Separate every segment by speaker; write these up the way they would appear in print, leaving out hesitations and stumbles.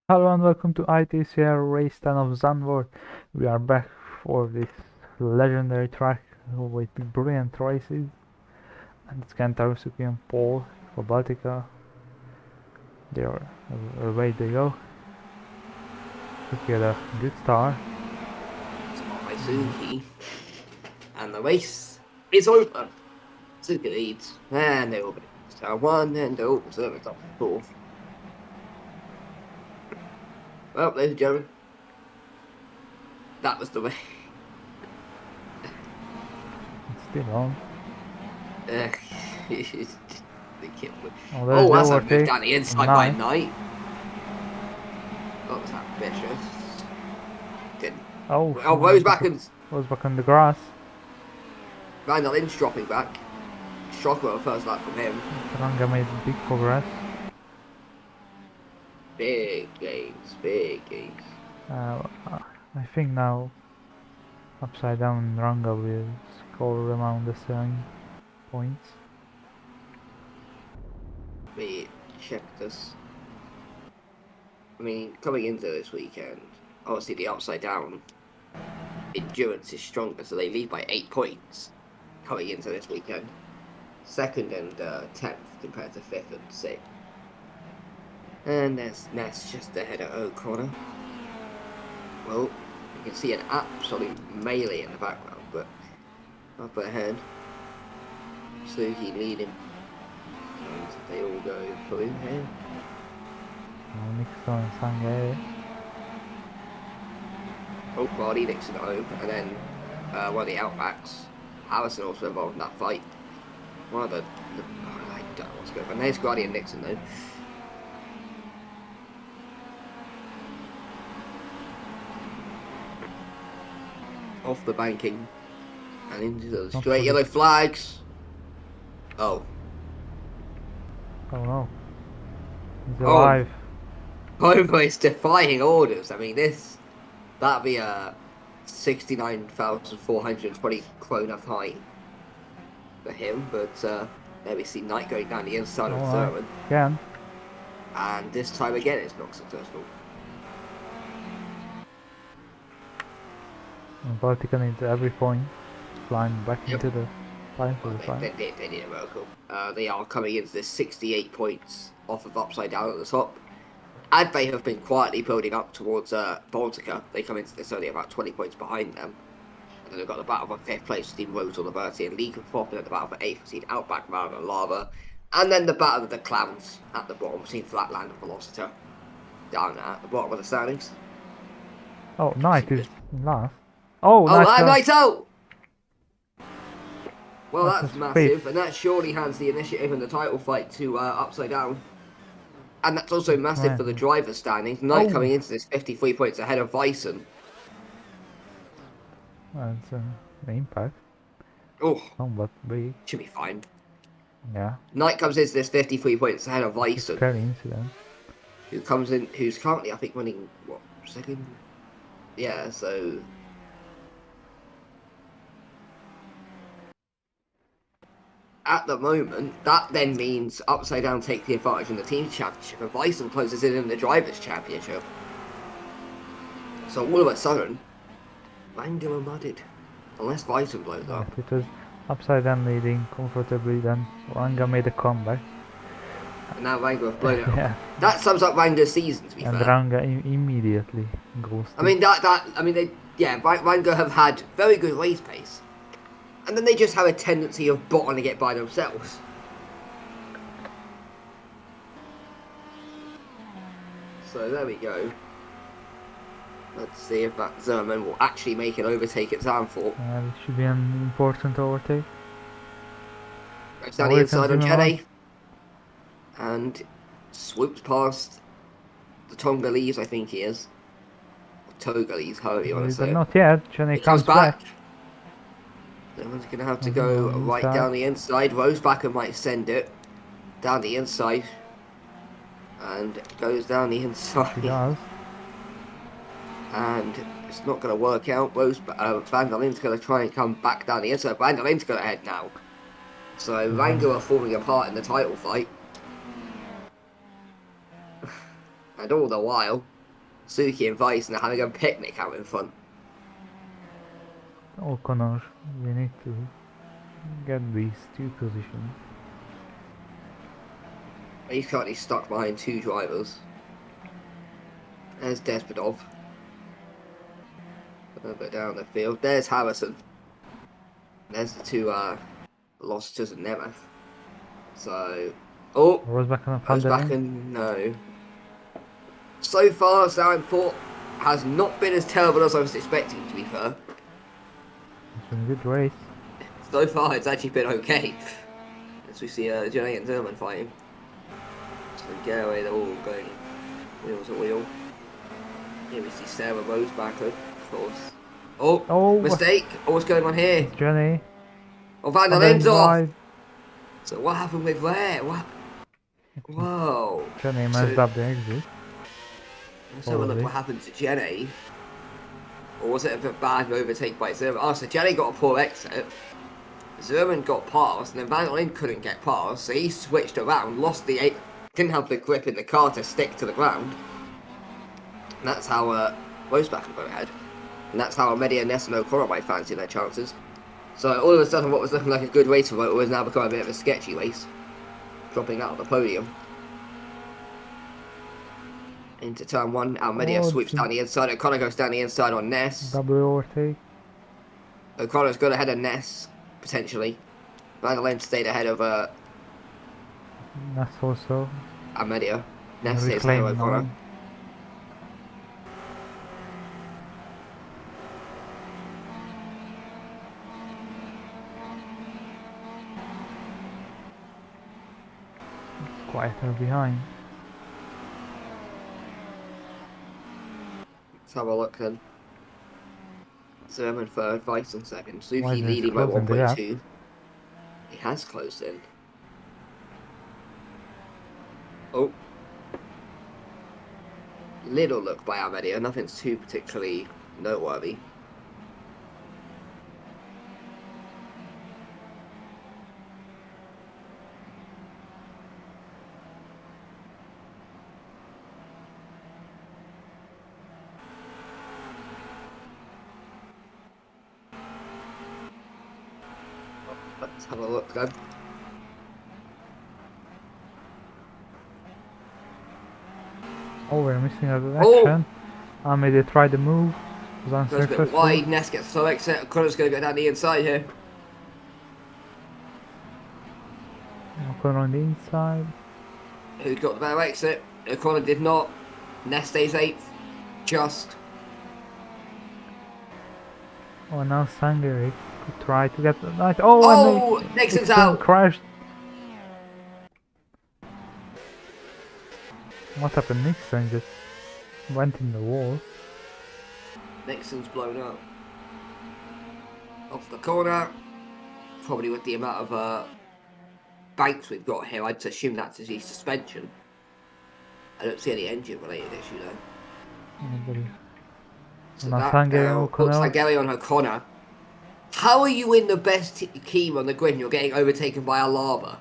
Speaker 1: Hello and welcome to ITCL Race 10 of Zandvoort. We are back for this legendary track with brilliant races. And it's Kentarusuki and Paul for Baltica. They are away they go. Suki had a good start.
Speaker 2: By Suki, and the race is over. Suki leads, and they open star one, and they open service up fourth. Well, ladies and gentlemen, that was the way.
Speaker 1: It's still on. Oh, there's the
Speaker 2: That's a move
Speaker 1: overtake.
Speaker 2: down the inside by
Speaker 1: Nice.
Speaker 2: Knight. What was that? Vicious. Didn't.
Speaker 1: Oh,
Speaker 2: Rose back and
Speaker 1: was back on the grass.
Speaker 2: Randall Lynch dropping back. Shockwell first lap from him.
Speaker 1: Ranga made big progress.
Speaker 2: Big gains, big gains.
Speaker 1: I think now Upside Down Ranga will score around the same points.
Speaker 2: Me check this. I mean, coming into this weekend, obviously the upside down endurance is stronger, so they lead by 8 points coming into this weekend. Second and 10th compared to 5th and 6th. And there's Ness just ahead of O'Connor. Well, you can see an absolute melee in the background, but up ahead. Suki leading. And they all go through here.
Speaker 1: Nixon and Sangay.
Speaker 2: Oh, Bardi, Nixon at home, and then one of the outbacks. Harrison also involved in that fight. One of the I don't know what's going on. There's Guardian Nixon though. Off the banking and into the straight yellow flags. Oh.
Speaker 1: Oh no. He's alive.
Speaker 2: Almost defying orders. I mean, that'd be a 69,420 krona fine for him, but there we see Knight going down the inside of Thurman.
Speaker 1: Again.
Speaker 2: And this time again it's not successful.
Speaker 1: And Baltica needs every point. Flying back into the line for the fight.
Speaker 2: They need a miracle. They are coming into this 68 points off of Upside Down at the top. And they have been quietly building up towards Baltica. They come into this only about 20 points behind them. And then they've got the battle for 5th place between Rose or Liberty and League of Pop, and then the battle for 8th between Outback, Marin and Lava. And then the battle of the Clowns at the bottom between Flatland and Velociter. Down at the bottom of the standings.
Speaker 1: Oh, Knight is last. Oh,
Speaker 2: Knight out! Well, that's massive,
Speaker 1: fifth.
Speaker 2: and that surely hands the initiative and the title fight to Upside Down. And that's also massive for the driver's standings. Knight coming into this 53 points ahead of Bison.
Speaker 1: That's an impact.
Speaker 2: Oh,
Speaker 1: but big.
Speaker 2: Should be fine.
Speaker 1: Yeah.
Speaker 2: Knight comes into this 53 points ahead of Bison.
Speaker 1: Scary incident.
Speaker 2: Who's currently, I think, running, what, second? Yeah, so... At the moment, that then means Upside Down take the advantage in the team championship, and Bison closes in the drivers' championship. So all of a sudden, Wrangler are mudded, unless Bison blows up.
Speaker 1: It was Upside Down leading comfortably. Then Ranga made a comeback.
Speaker 2: And now Wrangler have blown it up. Yeah. That sums up Wrangler's season, to be fair.
Speaker 1: And Ranga immediately goes.
Speaker 2: Wrangler have had very good race pace. And then they just have a tendency of bottoming it by themselves. So there we go. Let's see if that Zerman will actually make an overtake at Zandvoort.
Speaker 1: It should be an important overtake.
Speaker 2: Goes down the inside on Jenny. And swoops past the Tongolese, I think he is. Or Togolese, however you want to say it.
Speaker 1: Not yet. Jenny comes back.
Speaker 2: Someone's going to have to go right down the inside. Rosebacker might send it down the inside. And it goes down the inside.
Speaker 1: She does.
Speaker 2: And it's not going to work out. Vanderlin's going to try and come back down the inside. Vanderlin's going ahead now. So Wrangler are falling apart in the title fight. And all the while, Suki and Vice are having a picnic out in front.
Speaker 1: O'Connor, we need to get these two positions.
Speaker 2: He's currently stuck behind 2 drivers. There's Desbodov. A little bit down the field. There's Harrison. There's the 2 Losters and Nemeth. So, oh,
Speaker 1: Rosback and
Speaker 2: goes back and no. So far, Zandvoort has not been as terrible as I was expecting, to be fair.
Speaker 1: It's been a good race.
Speaker 2: So far, it's actually been okay. As we see Jenny and Zerman fighting. So Gary, they're all going wheel to wheel. Here we see Sarah Rosebacker, of course. Oh, mistake! Oh, what's going on here?
Speaker 1: It's Jenny.
Speaker 2: Oh, Van der Lin's off!
Speaker 1: Wide.
Speaker 2: So what happened with where? What? Whoa.
Speaker 1: Jenny messed up the exit.
Speaker 2: Let's have a look what happened to Jenny. Or was it a bad overtake by Zerman? Oh, so Jenny got a poor exit. Zerman got past, and then Van der Lin couldn't get past, so he switched around, lost the 8, didn't have the grip in the car to stick to the ground. And that's how Rosebacker got ahead. And that's how Media, Ness and O'Connor might fancy their chances. So all of a sudden what was looking like a good race for was now become a bit of a sketchy race. Dropping out of the podium. Into turn 1, Almedia sweeps down the inside, O'Connor goes down the inside on Ness.
Speaker 1: Double overtake.
Speaker 2: O'Connor's got ahead of Ness, potentially. Van der Lin stayed ahead of
Speaker 1: Ness also.
Speaker 2: Almedia. Ness stays ahead of O'Connor.
Speaker 1: Quieter behind.
Speaker 2: Let's have a look then. Zerman third, Vice on second. Suki
Speaker 1: Why is
Speaker 2: leading by
Speaker 1: closing the gap?
Speaker 2: 1.2. He has closed in. Oh. Little look by Almedia, nothing's too particularly noteworthy. Let's have a look then.
Speaker 1: Oh, we're missing a direction. Maybe they tried the move. Was
Speaker 2: Goes a
Speaker 1: unsuccessful.
Speaker 2: bit wide, Ness gets slow exit, O'Connor's going to go down the inside here.
Speaker 1: O'Connor on the inside.
Speaker 2: Who's got the better exit? O'Connor did not. Ness stays 8th. Just.
Speaker 1: Oh, now Sangeri could try to get the night. Oh, and
Speaker 2: Nixon's out.
Speaker 1: Crashed. What happened? Nixon just went in the wall.
Speaker 2: Nixon's blown up. Off the corner. Probably with the amount of banks we've got here, I'd assume that's his suspension. I don't see any engine related issue though. So
Speaker 1: now Sangeri
Speaker 2: on O'Connor. How are you in the best team on the grid and you're getting overtaken by a lava?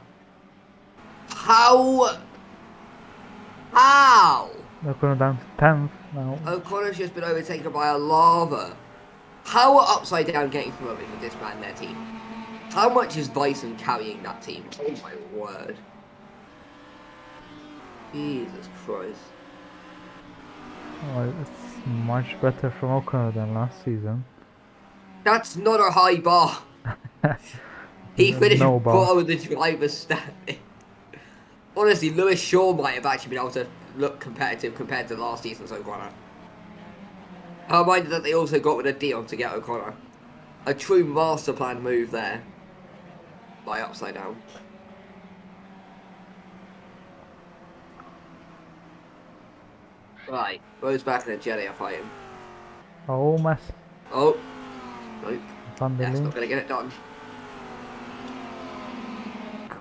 Speaker 2: How?
Speaker 1: O'Connor down to 10th now.
Speaker 2: O'Connor's just been overtaken by a lava. How are Upside Down getting promoted with this man their team? How much is Bison carrying that team? Oh my word. Jesus Christ.
Speaker 1: Oh, it's much better from O'Connor than last season.
Speaker 2: That's not a high bar. He finished
Speaker 1: No bar.
Speaker 2: bottom of the driver's standing. Honestly, Lewis Shaw might have actually been able to look competitive compared to last season's O'Connor. I'm reminded that they also got rid of Dion to get O'Connor. A true master plan move there. By Upside Down. Right, Rosebacker and Jenny are fighting.
Speaker 1: Oh, mess.
Speaker 2: Oh. Nope.
Speaker 1: That's
Speaker 2: not going to get it done.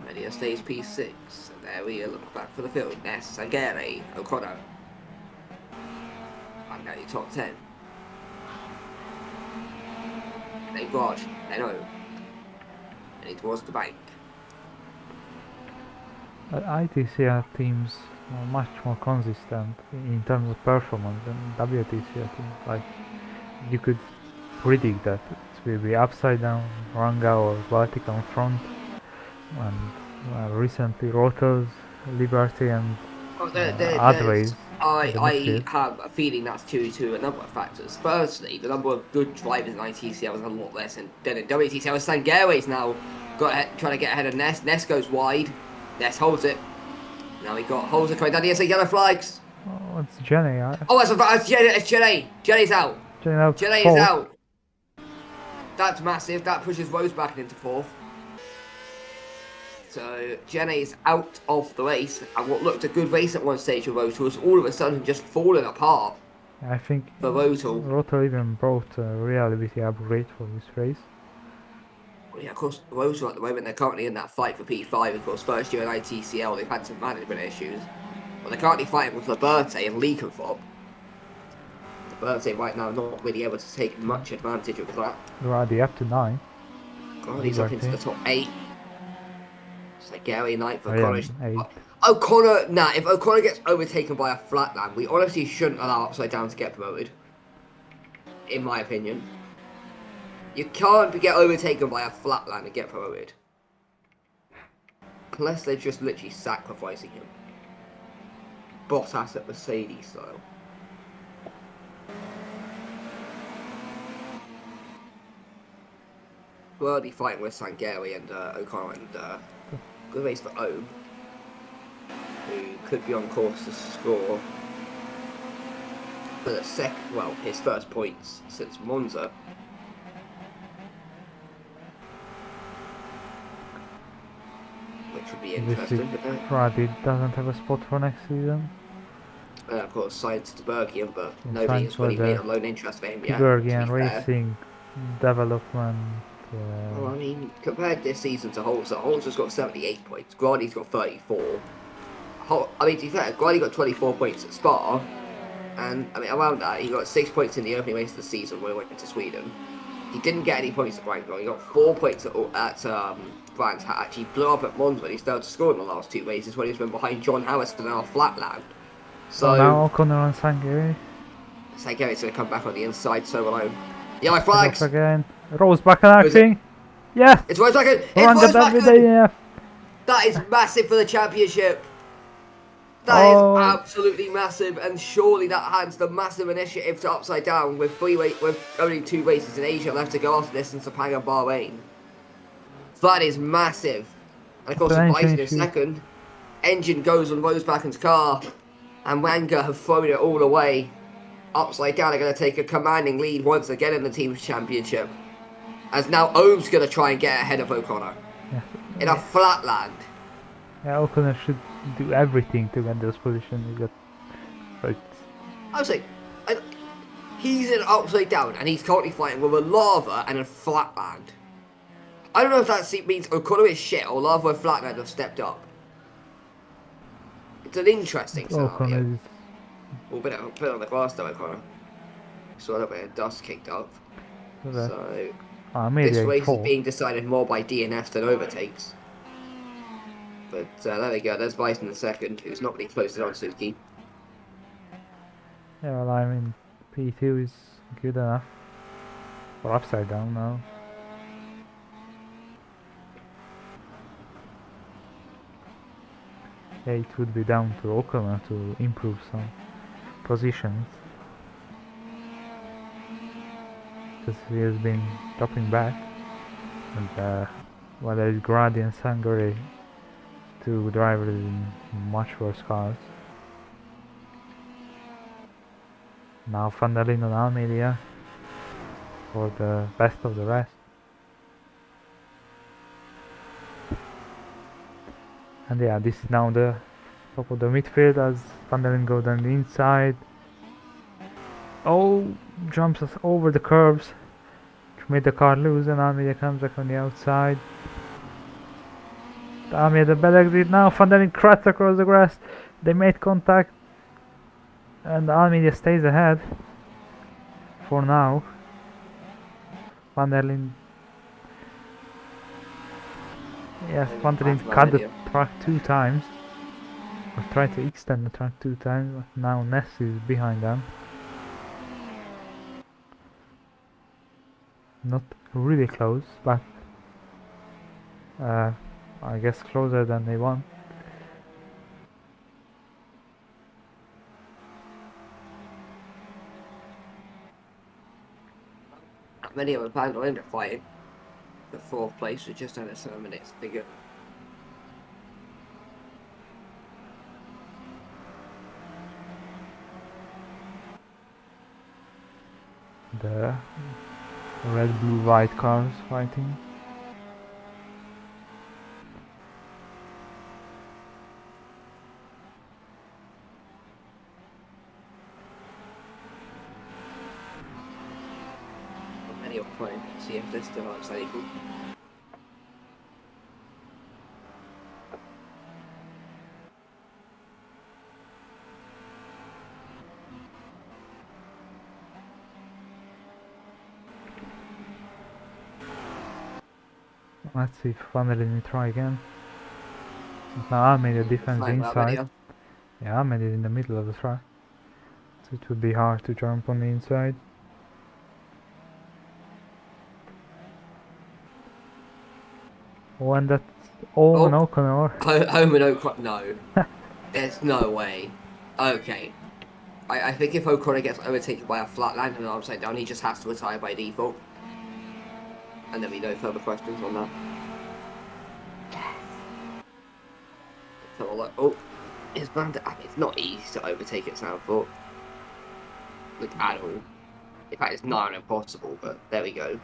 Speaker 2: Media stays P6. And there we look back for the field. Ness, Sangeri, O'Connor. I'm now top 10. They've got Leno. And it was the bank.
Speaker 1: ITCL teams much more consistent in terms of performance than WTCL. Like you could predict that it will be upside down, Ranga or vertical front, and recently Rotors, Liberty and
Speaker 2: Oh,
Speaker 1: Adways in the
Speaker 2: I
Speaker 1: midfield.
Speaker 2: have a feeling that's due to a number of factors. Firstly, the number of good drivers in ITCL is a lot less than in WTCL. Sangare's now trying to get ahead of Ness. Ness goes wide. Ness holds it. Now he holds it coming down. Here's the yellow flags.
Speaker 1: Oh, it's Jenny.
Speaker 2: Oh, it's Jenny. It's Jenny. Jenny's out.
Speaker 1: Jenny out
Speaker 2: Jenny is
Speaker 1: fourth.
Speaker 2: out. That's massive. That pushes Rose back into fourth. So Jenny's out of the race, and what looked a good race at one stage for Rotor was all of a sudden just falling apart
Speaker 1: I think
Speaker 2: for Rotor.
Speaker 1: Rotor even brought a reliability upgrade for this race.
Speaker 2: Well, yeah, of course, Rotor at the moment, they're currently in that fight for P5. Of course, first year in ITCL, they've had some management issues. But they're currently fighting with Liberté and Leakenthorpe. Liberté right now not really able to take much advantage of that.
Speaker 1: Already up to 9.
Speaker 2: God, he's up into the top 8. It's like Gary 9th. O'Connor, if O'Connor gets overtaken by a flatland, we honestly shouldn't allow Upside Down to get promoted. In my opinion. You can't get overtaken by a flatland and get promoted. Unless they're just literally sacrificing him. Bottas at Mercedes style. We're already fighting with Sangari and O'Connor and good race for O, who could be on course to score for the his first points since Monza. Which would be interesting.
Speaker 1: Radi doesn't have a spot for next season.
Speaker 2: Of course, Science to Bergian, but nobody has really made a loan interest for him yet.
Speaker 1: Bergian Racing development.
Speaker 2: Well, I mean, compared this season to Holzer, Holzer's got 78 points, Gradi's got 34. I mean, to be fair, Gradi got 24 points at Spa, and I mean, around that, he got 6 points in the opening race of the season when he went to Sweden. He didn't get any points at Wrangler. He got 4 points at Brands Hatch. He blew up at Monza. He failed to score in the last 2 races when he's been behind John Harrison on a flatland. So
Speaker 1: now O'Connor and Sangari.
Speaker 2: Sangari's going to come back on the inside, so alone. Yellow flags
Speaker 1: again. Rose back and acting. Yes.
Speaker 2: It's Rose back. It's Rose back.
Speaker 1: Yeah.
Speaker 2: That is massive for the championship. That is absolutely massive, and surely that hands the massive initiative to Upside Down with only 2 races in Asia left to go after this in Sepang and Bahrain. That is massive. And of course, Bison in second. Engine goes on Rosebacken's car, and Wanga have thrown it all away. Upside Down are going to take a commanding lead once again in the team's championship. As now Ohm's going to try and get ahead of O'Connor.
Speaker 1: Yeah.
Speaker 2: In a flatland.
Speaker 1: Yeah, O'Connor should do everything to get this position.
Speaker 2: I was like, he's in Upside Down and he's currently fighting with a lava and a flatland. I don't know if that means O'Connor is shit or lava and flatland have stepped up. It's an interesting scenario. We'll put it on the glass though, O'Connor. So a little bit of dust kicked up. So this race is being decided more by DNFs than overtakes. But there we go, there's Bison in second, who's not really close to Suzuki.
Speaker 1: Yeah, well, I mean, P2 is good enough for Upside Down now. Yeah, it would be down to O'Connor to improve some positions, because he has been dropping back, and whether it's Grady and Sangare, 2 drivers in much worse cars. Now Van der Linde and Almeida for the best of the rest. And yeah, this is now the top of the midfield as Van der Linde goes down the inside. Oh, jumps us over the curves to make the car loose, and Almeida comes back on the outside. Almeida bad exit now. Van der Linde crashes across the grass. They made contact, and Almeida stays ahead for now. Van der Linde. Yes, Van der Linde cut the track 2 times. I tried to extend the track 2 times, but now Ness is behind them. Not really close, but I guess closer than they want.
Speaker 2: Many of them planned on end up fighting. The 4th place with just under 7 minutes to go.
Speaker 1: The red, blue, white cars fighting.
Speaker 2: Many of them trying to see if they're still outside equal.
Speaker 1: Let's see if finally we try again. Now I made a difference
Speaker 2: Flying well,
Speaker 1: inside.
Speaker 2: Lydia.
Speaker 1: Yeah, I made it in the middle of the track. So it would be hard to jump on the inside. Oh, and that's... Oh,
Speaker 2: Oh.
Speaker 1: no, O'Connor.
Speaker 2: Home and O'Connor. No. There's no way. Okay. I think if O'Connor gets overtaken by a flat land and an upside down, he just has to retire by default. And there'll be no further questions on that. Let's have a look. Oh, it's it's not easy to overtake at Zandvoort. Like, at all. In fact, it's not impossible, but there we go.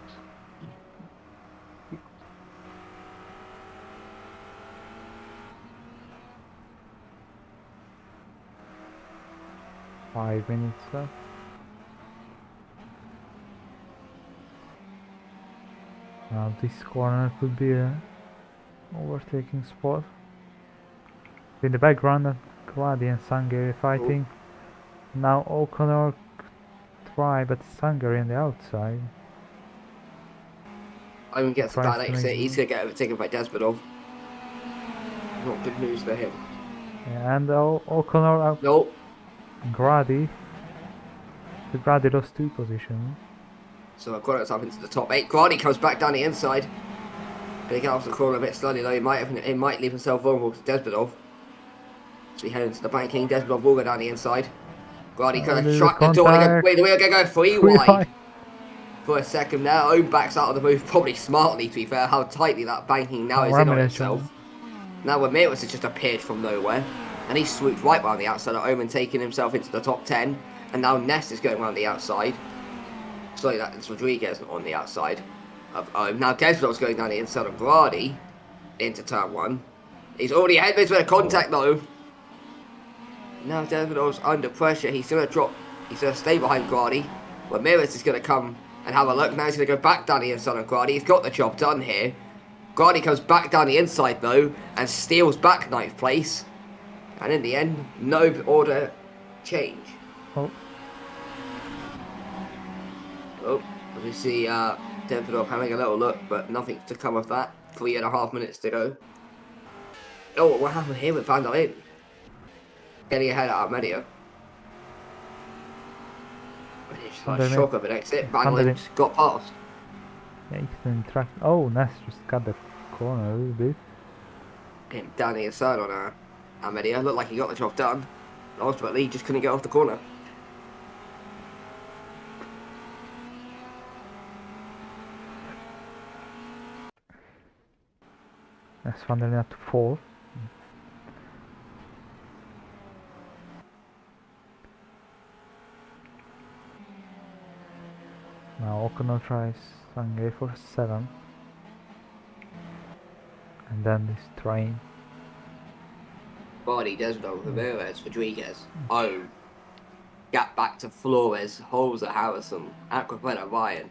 Speaker 1: Five minutes left. Now this corner could be a overtaking spot. In the background, Gladi and Sangari fighting. Now O'Connor try, but Sangari on the outside.
Speaker 2: Owen gets a
Speaker 1: Tries
Speaker 2: bad
Speaker 1: to
Speaker 2: exit.
Speaker 1: make-
Speaker 2: He's going to get overtaken by Desbodov. Not good news for him.
Speaker 1: Yeah, and O'Connor out.
Speaker 2: No.
Speaker 1: Grady. The Grady lost 2 positions.
Speaker 2: So O'Connor's up into the top 8. Grady comes back down the inside. Gonna get off the corner a bit slowly though. He might leave himself vulnerable to Desbodov. So we head into the banking. Desbodov will go down the inside. Grady kind of
Speaker 1: there's
Speaker 2: shut
Speaker 1: a
Speaker 2: the door.
Speaker 1: contact.
Speaker 2: Wait, we're going to go three wide for a second there. Owen backs out of the move, probably smartly to be fair, how tightly that banking now is in on itself. Now Ramirez has just appeared from nowhere. And he swooped right round the outside of Omen, taking himself into the top 10. And now Ness is going round the outside. Sorry, that's Rodriguez on the outside of Owen. Now Desbodov's going down the inside of Grady into turn 1. He's already ahead with a contact though. Now Desbodov's under pressure. He's going to drop. He's going to stay behind Grady. Ramirez is going to come and have a look. Now he's going to go back down the inside of Grady. He's got the job done here. Grady comes back down the inside though and steals back 9th place. And in the end, no order change.
Speaker 1: Oh.
Speaker 2: Oh, as we see Desbodov having a little look, but nothing to come of that. 3.5 minutes to go. Oh, what happened here with Van der Linde? Getting ahead at Armedia. It's like a shock of an exit. Van der Linde got past.
Speaker 1: Yeah, he can track. Oh, Ness just got the corner a little bit.
Speaker 2: Him down the inside on Armedia. Looked like he got the job done. Ultimately, he just couldn't get off the corner.
Speaker 1: Ness Van der Linde up to 4. Now O'Connor tries Sangay for 7. And then this train.
Speaker 2: Body, Desbodov, Ramirez, Rodriguez. Oh. Gap back to Flores, Holzer, Harrison, Aquapella, Ryan.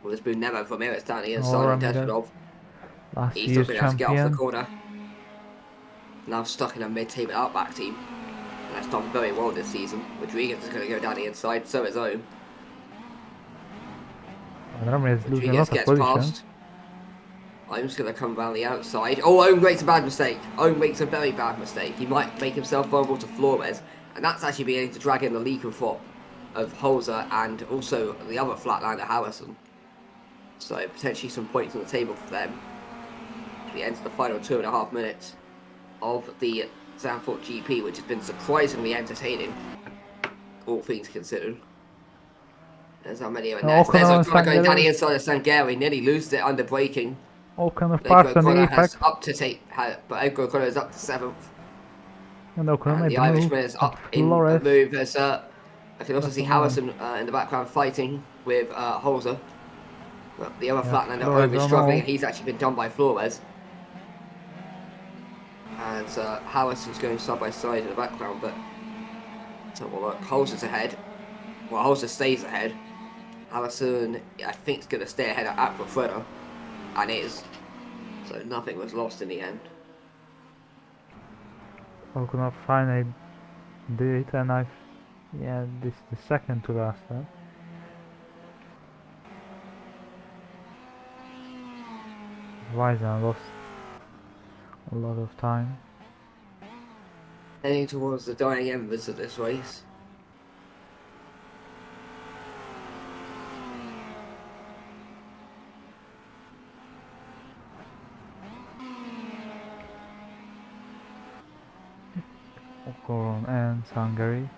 Speaker 2: Witherspoon, never Ramirez down the inside on Desbodov.
Speaker 1: Last
Speaker 2: He's
Speaker 1: year's
Speaker 2: not going to get off the
Speaker 1: champion.
Speaker 2: corner. Now stuck in a mid-table outback team. And that's done very well this season. Rodriguez is going to go down the inside, so is Owen.
Speaker 1: And Ramirez losing a
Speaker 2: Rodriguez
Speaker 1: lot of
Speaker 2: gets
Speaker 1: position.
Speaker 2: past. I'm just going to come around the outside. Oh, Owen makes a bad mistake. Owen makes a very bad mistake. He might make himself vulnerable to Flores, and that's actually beginning to drag in the leak and flop of Holzer and also the other flatlander Harrison. So potentially some points on the table for them. We enter the final 2.5 minutes of the Zandvoort GP, which has been surprisingly entertaining, all things considered. There's how many are next. There's
Speaker 1: O'Connor and
Speaker 2: O'Connor going down the
Speaker 1: Sangare.
Speaker 2: inside of Sangari, nearly loses it under braking.
Speaker 1: O'Connor
Speaker 2: Edgar
Speaker 1: fast on the
Speaker 2: O'Connor
Speaker 1: apex.
Speaker 2: has up to take, but Edgar O'Connor is up to 7th.
Speaker 1: And O'Connor
Speaker 2: And
Speaker 1: made
Speaker 2: the
Speaker 1: the move.
Speaker 2: Irishman is
Speaker 1: And
Speaker 2: up in a
Speaker 1: Flores.
Speaker 2: move. As I can also
Speaker 1: That's
Speaker 2: see
Speaker 1: the one.
Speaker 2: Harrison in the background fighting with Holzer. But the other
Speaker 1: Yeah,
Speaker 2: flatlander,
Speaker 1: Flores
Speaker 2: Owen, is
Speaker 1: on
Speaker 2: struggling,
Speaker 1: all.
Speaker 2: and he's actually been done by Flores. And Harrison's going side by side in the background, but so we'll look. Holzer's ahead. Well, Holzer stays ahead. Harrison, I think, is going to stay ahead at Aquafreda, and is. So nothing was lost in the end.
Speaker 1: O'Connor finally did it, and yeah, this is the second to last time. Weizen lost a lot of time.
Speaker 2: Heading towards the dying embers of this race.
Speaker 1: Ocon and Sangari.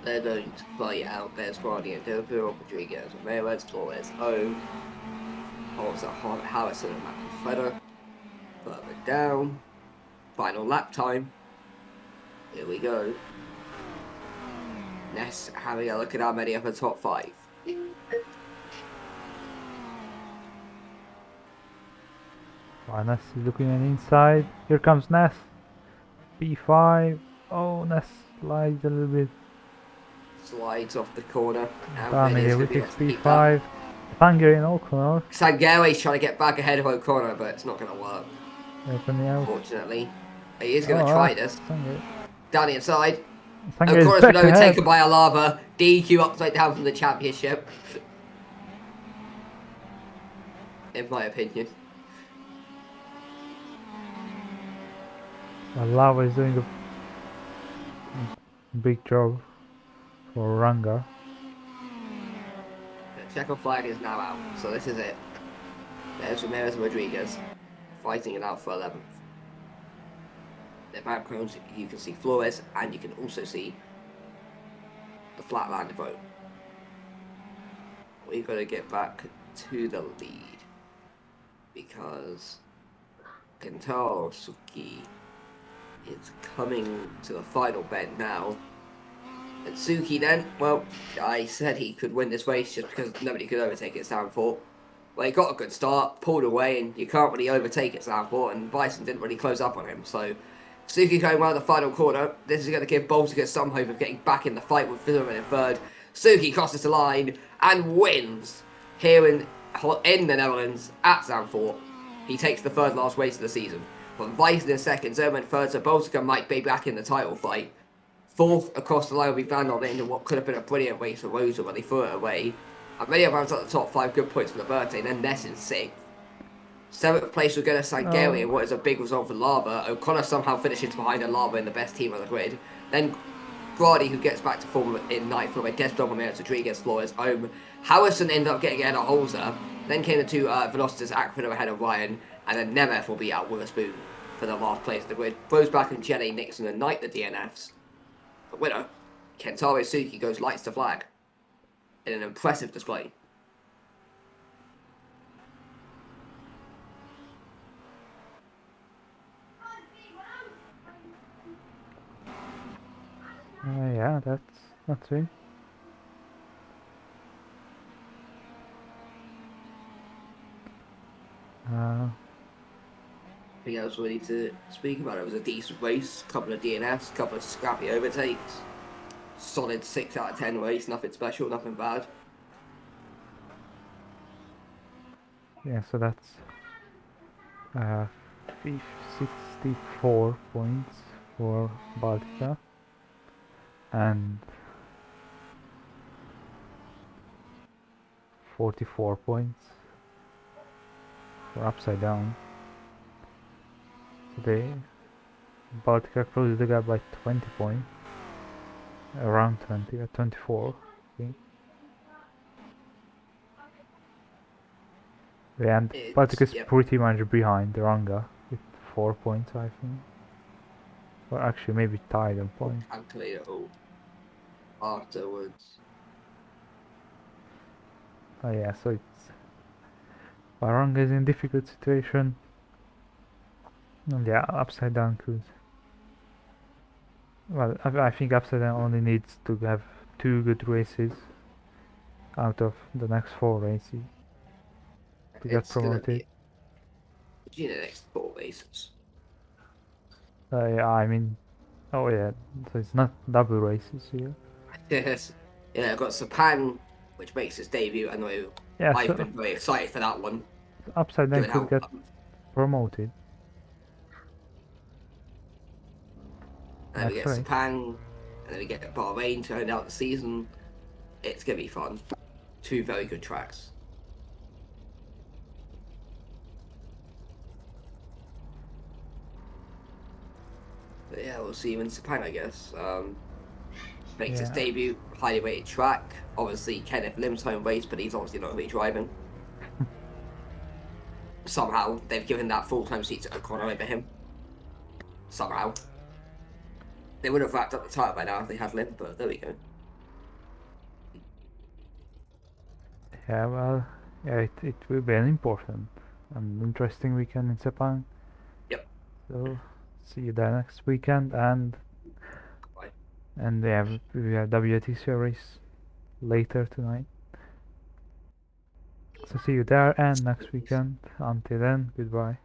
Speaker 2: They're going to fight out. There's Guardian, Delville, Rodriguez, Ramirez, Flores, Ohm, also Harrison and Federer. Further down. Final lap time. Here we go. Ness having a look at how many of the top 5.
Speaker 1: Wow, Ness is looking on the inside. Here comes Ness. P5. Oh, Ness slides a little bit.
Speaker 2: Slides off the corner.
Speaker 1: Family, which is P5. Sangari and O'Connor.
Speaker 2: Sangari's trying to get back ahead of O'Connor, but it's not going to work.
Speaker 1: Open the out.
Speaker 2: Fortunately. He is going to try this.
Speaker 1: Sangari.
Speaker 2: Down the inside.
Speaker 1: Sangari's
Speaker 2: O'Connor's
Speaker 1: back
Speaker 2: been overtaken
Speaker 1: ahead.
Speaker 2: by a lava. DQ upside down from the championship. In my opinion.
Speaker 1: Lava is doing a big job for Ranga.
Speaker 2: The checker flag is now out, so this is it. There's Ramirez and Rodriguez fighting it out for 11th. In the background, you can see Flores, and you can also see the flatlander boat. We've got to get back to the lead because Kentaro Suki is coming to the final bend now. And Suki then, well, I said he could win this race just because nobody could overtake it at Zandvoort. Well, he got a good start, pulled away, and you can't really overtake it at Zandvoort, and Bison didn't really close up on him. So Suki going around the final corner. This is going to give Baltica some hope of getting back in the fight with Zimmerman in third. Suki crosses the line and wins here in the Netherlands at Zandvoort. He takes the third last race of the season. But Bison in second, Zimmerman third, so Baltica might be back in the title fight. Fourth across the line will be Van Dijk into what could have been a brilliant race for Rosa, but they threw it away. And many of us at the top 5, good points for the birthday, and then Ness in 6th. 7th place will go to Sangari in what is a big result for Lava. O'Connor somehow finishes behind a Lava in the best team on the grid. Then Grady, who gets back to form in 9th, followed by Desdom, Ramirez, Rodriguez, Flores, Ohm. Harrison ended up getting ahead of Holzer. Then came the two Velocitas, Aquafina ahead of Ryan, and then Nemeth will be out with a spoon for the last place of the grid. Rosebach and Jenny, Nixon, and Knight, the DNFs. The winner, Kentaro Suki, goes lights to flag in an impressive display.
Speaker 1: Yeah, that's it.
Speaker 2: Anything else we need to speak about? It was a decent race, couple of DNFs, couple of scrappy overtakes. Solid 6 out of 10 race, nothing special, nothing bad.
Speaker 1: Yeah, so that's 64 points for Baltica and 44 points for upside down. So they Baltica closed the gap by 20 points, around 20 or 24. Okay. Yeah, and Baltic is
Speaker 2: Yep.
Speaker 1: pretty much behind Ranga with 4 points, I think. Or actually, maybe tied on
Speaker 2: I'll
Speaker 1: points.
Speaker 2: calculate it all afterwards.
Speaker 1: Oh yeah, so it's Ranga is in difficult situation. And yeah, upside down could. Well, I think upside down only needs to have 2 good races out of the next 4 races to get
Speaker 2: It's gonna
Speaker 1: promoted.
Speaker 2: be the next 4 races.
Speaker 1: Yeah, I mean, oh yeah, so it's not double races here.
Speaker 2: Yes. Yeah, I've got Sapan, which makes his debut. I know
Speaker 1: Yeah,
Speaker 2: I've
Speaker 1: so
Speaker 2: been very excited for that one,
Speaker 1: upside down
Speaker 2: given
Speaker 1: could
Speaker 2: how
Speaker 1: get promoted
Speaker 2: we
Speaker 1: next
Speaker 2: get
Speaker 1: race.
Speaker 2: Sapan, and then we get Bahrain to end out the season. It's gonna be fun. 2 very good tracks. But yeah, we'll see you in Japan, I guess. Makes his
Speaker 1: Yeah,
Speaker 2: debut, highly rated track. Obviously, Kenneth Lim's home race, but he's obviously not really driving. Somehow, they've given that full-time seat to O'Connor over him. Somehow. They would have wrapped up the title by now if they had Lim, but there we go.
Speaker 1: yeah, well, yeah, it will be an important and interesting weekend in Japan.
Speaker 2: Yep.
Speaker 1: So see you there next weekend, and
Speaker 2: Bye.
Speaker 1: we have WTCL race later tonight. So see you there and next weekend. Until then, goodbye.